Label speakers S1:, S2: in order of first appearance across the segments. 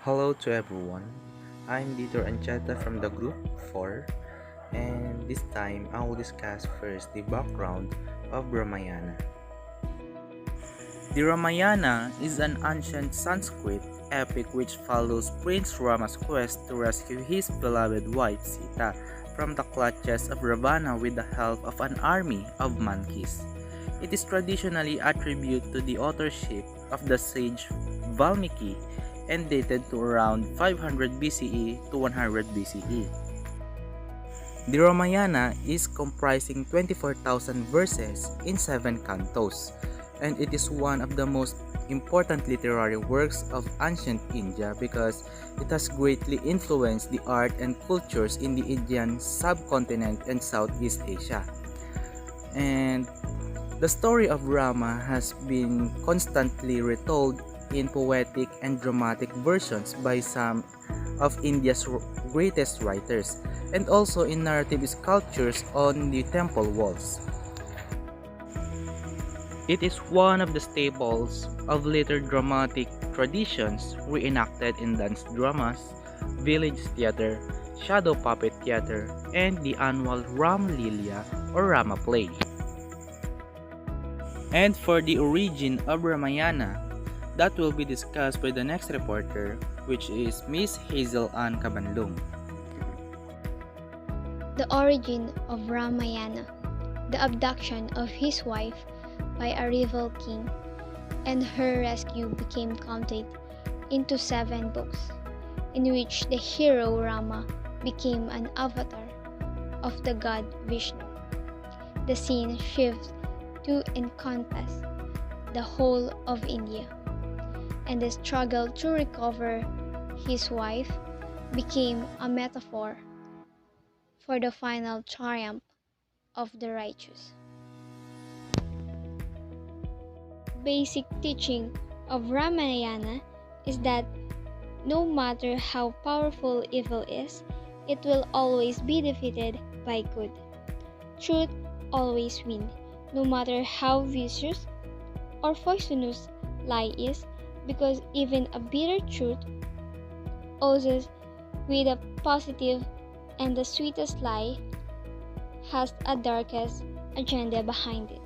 S1: Hello to everyone. I'm Dieter Ancheta from the group 4, and this time I will discuss first the background of Ramayana. The Ramayana is an ancient Sanskrit epic which follows Prince Rama's quest to rescue his beloved wife Sita from the clutches of Ravana with the help of an army of monkeys. It is traditionally attributed to the authorship of the sage Valmiki and dated to around 500 BCE to 100 BCE. The Ramayana is comprising 24,000 verses in 7 cantos, and it is one of the most important literary works of ancient India because it has greatly influenced the art and cultures in the Indian subcontinent and Southeast Asia. And the story of Rama has been constantly retold in poetic and dramatic versions by some of India's greatest writers, and also in narrative sculptures on the temple walls. It is one of the staples of later dramatic traditions reenacted in dance dramas, village theater, shadow puppet theater, and the annual Ram Leela or Rama play. And for the origin of Ramayana, that will be discussed by the next reporter, which is Miss Hazel Ann Cabanlung.
S2: The origin of Ramayana, the abduction of his wife by a rival king, and her rescue became counted into 7 books, in which the hero Rama became an avatar of the god Vishnu. The scene shifts to encompass the whole of India, and the struggle to recover his wife became a metaphor for the final triumph of the righteous. Basic teaching of Ramayana is that no matter how powerful evil is, it will always be defeated by good. Truth always wins, no matter how vicious or poisonous lie is, because even a bitter truth oozes with a positive, and the sweetest lie has a darkest agenda behind it.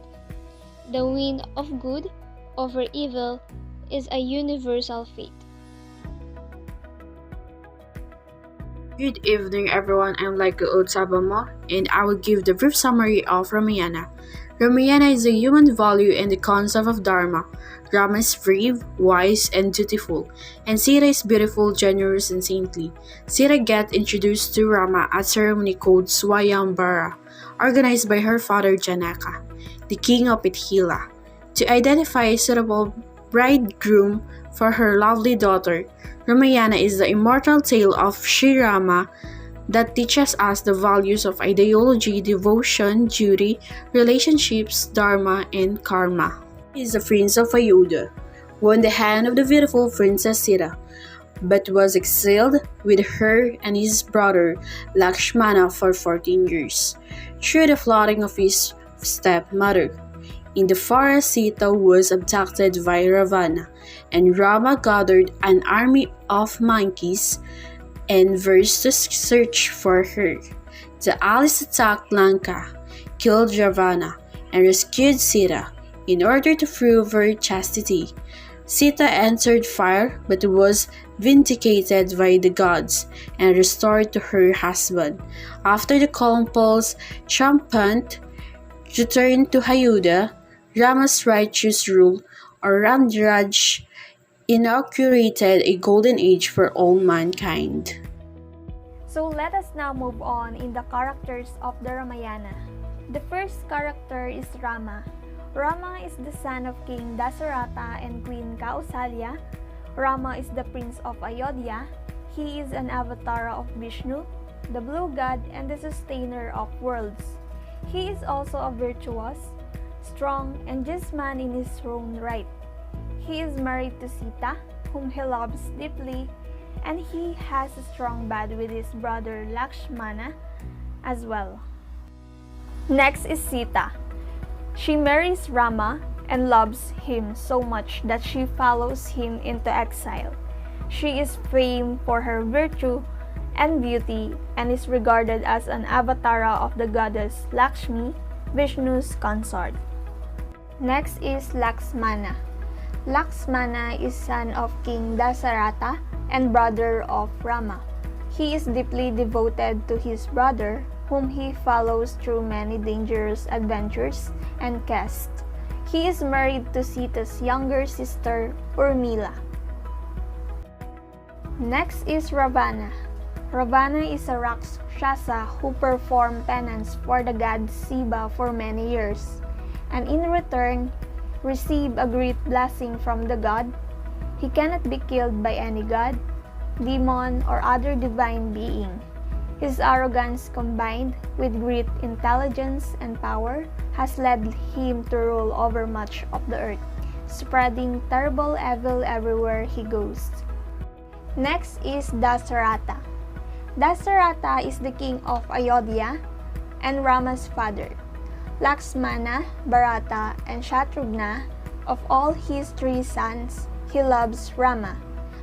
S2: The win of good over evil is a universal fate.
S3: Good evening, everyone. I'm Laika Otsabama, and I will give the brief summary of Ramayana. Ramayana is a human value and the concept of Dharma. Rama is brave, wise, and dutiful, and Sita is beautiful, generous, and saintly. Sita gets introduced to Rama at ceremony called Swayambara, organized by her father Janaka, the king of Mithila, to identify a suitable bridegroom for her lovely daughter. Ramayana is the immortal tale of Sri Rama that teaches us the values of ideology, devotion, duty, relationships, dharma, and karma. He is the prince of Ayodhya, won the hand of the beautiful princess Sita, but was exiled with her and his brother Lakshmana for 14 years, through the flooding of his stepmother. In the forest, Sita was abducted by Ravana, and Rama gathered an army of monkeys and verse to search for her. The allies attacked Lanka, killed Ravana, and rescued Sita in order to prove her chastity. Sita entered fire but was vindicated by the gods and restored to her husband. After the Kaumpals triumphant returned to Ayodhya, Rama's righteous rule, or Ramraj, inaugurated a golden age for all mankind.
S4: So let us now move on in the characters of the Ramayana. The first character is Rama. Rama is the son of King Dasaratha and Queen Kausalya. Rama is the prince of Ayodhya. He is an avatar of Vishnu, the blue god and the sustainer of worlds. He is also a virtuous, strong, and just man in his own right. He is married to Sita, whom he loves deeply, and he has a strong bond with his brother Lakshmana as well. Next is Sita. She marries Rama and loves him so much that she follows him into exile. She is famed for her virtue and beauty and is regarded as an avatar of the goddess Lakshmi, Vishnu's consort. Next is Laxmana. Laxmana is son of King Dasaratha and brother of Rama. He is deeply devoted to his brother, whom he follows through many dangerous adventures and quests. He is married to Sita's younger sister, Urmila. Next is Ravana. Ravana is a Rakshasa who performed penance for the god Shiva for many years, and in return, received a great blessing from the god. He cannot be killed by any god, demon, or other divine being. His arrogance combined with great intelligence and power has led him to rule over much of the earth, spreading terrible evil everywhere he goes. Next is Dasaratha. Dasaratha is the king of Ayodhya and Rama's father. Lakshmana, Bharata, and Shatrughna, of all his 3 sons, he loves Rama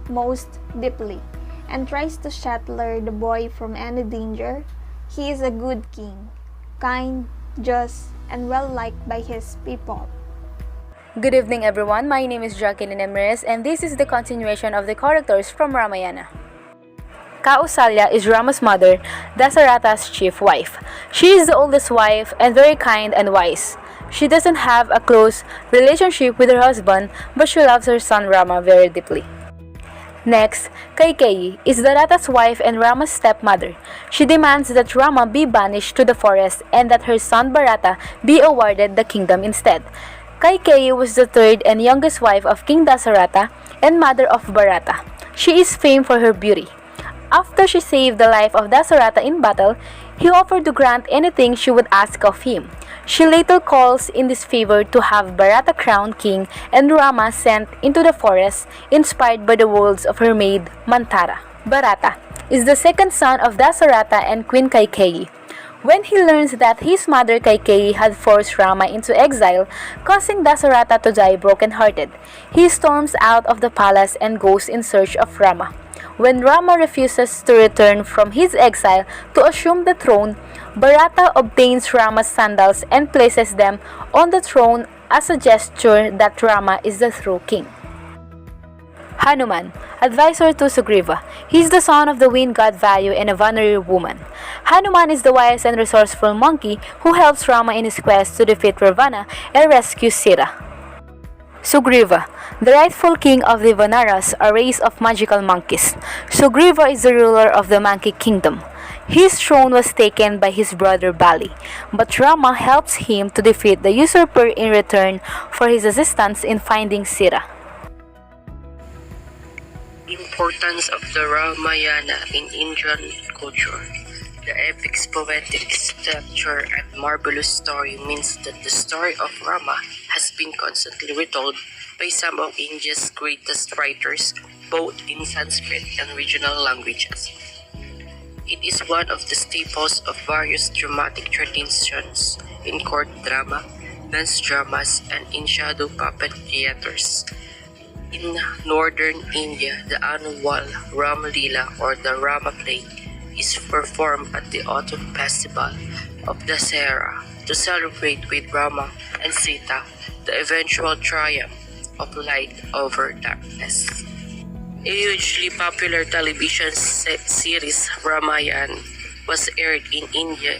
S4: most deeply and tries to shelter the boy from any danger. He is a good king, kind, just, and well liked by his people.
S5: Good evening everyone, my name is Jacqueline Emrez and this is the continuation of the characters from Ramayana. Kausalya is Rama's mother, Dasaratha's chief wife. She is the oldest wife and very kind and wise. She doesn't have a close relationship with her husband, but she loves her son Rama very deeply. Next, Kaikeyi is Daratha's wife and Rama's stepmother. She demands that Rama be banished to the forest and that her son Bharata be awarded the kingdom instead. Kaikeyi was the third and youngest wife of King Dasaratha and mother of Bharata. She is famed for her beauty. After she saved the life of Dasaratha in battle, he offered to grant anything she would ask of him. She later calls in this favor to have Bharata crowned king and Rama sent into the forest, inspired by the words of her maid Mantara. Bharata is the second son of Dasaratha and Queen Kaikeyi. When he learns that his mother Kaikeyi had forced Rama into exile, causing Dasaratha to die broken-hearted, he storms out of the palace and goes in search of Rama. When Rama refuses to return from his exile to assume the throne, Bharata obtains Rama's sandals and places them on the throne as a gesture that Rama is the true king. Hanuman, advisor to Sugriva. He is the son of the wind god Vayu and a Vanari woman. Hanuman is the wise and resourceful monkey who helps Rama in his quest to defeat Ravana and rescue Sita. Sugriva, the rightful king of the Vanaras, a race of magical monkeys. Sugriva is the ruler of the monkey kingdom. His throne was taken by his brother Bali, but Rama helps him to defeat the usurper in return for his assistance in finding Sita.
S6: Importance of the Ramayana in Indian culture. The epic's poetic structure and marvelous story means that the story of Rama has been constantly retold by some of India's greatest writers, both in Sanskrit and regional languages. It is one of the staples of various dramatic traditions in court drama, dance dramas, and in shadow puppet theaters. In northern India, the annual Ram Leela or the Rama play is performed at the autumn festival of Dasera to celebrate with Rama and Sita the eventual triumph of light over darkness. A hugely popular television series, Ramayana, was aired in India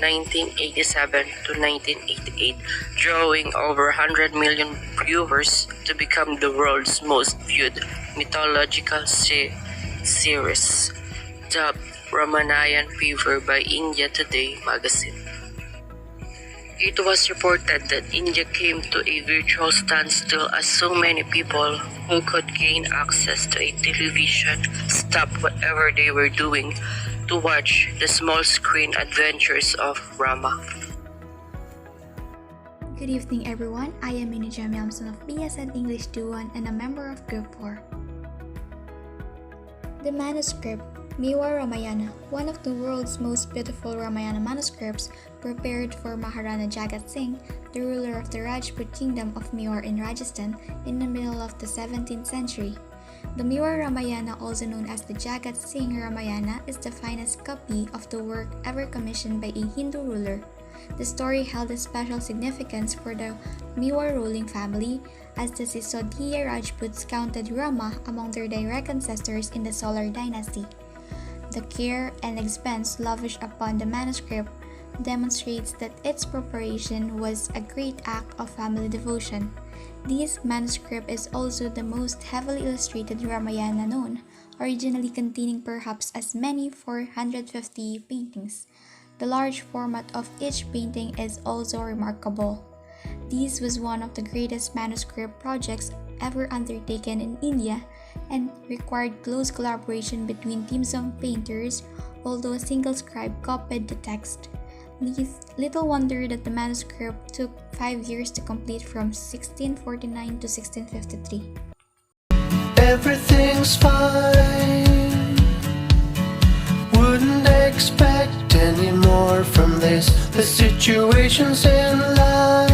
S6: 1987 to 1988, drawing over 100 million viewers to become the world's most viewed mythological series, dubbed Ramayana Fever by India Today magazine. It was reported that India came to a virtual standstill as so many people who could gain access to a television stopped whatever they were doing to watch the small screen adventures of Rama.
S7: Good evening everyone, I am Minija Yamson of BSN English 2-1 and a member of Group 4. The manuscript, Miwa Ramayana, one of the world's most beautiful Ramayana manuscripts, prepared for Maharana Jagat Singh, the ruler of the Rajput kingdom of Mewar in Rajasthan in the middle of the 17th century. The Miwa Ramayana, also known as the Jagat Singh Ramayana, is the finest copy of the work ever commissioned by a Hindu ruler. The story held a special significance for the Miwa ruling family, as the Sisodiya Rajputs counted Rama among their direct ancestors in the Solar dynasty. The care and expense lavished upon the manuscript demonstrates that its preparation was a great act of family devotion. This manuscript is also the most heavily illustrated Ramayana known, originally containing perhaps as many 450 paintings. The large format of each painting is also remarkable. This was one of the greatest manuscript projects ever undertaken in India and required close collaboration between teams of painters, although a single scribe copied the text. Little wonder that the manuscript took 5 years to complete from 1649 to 1653.
S8: Everything's fine. Wouldn't expect any more from this. The situation's in line.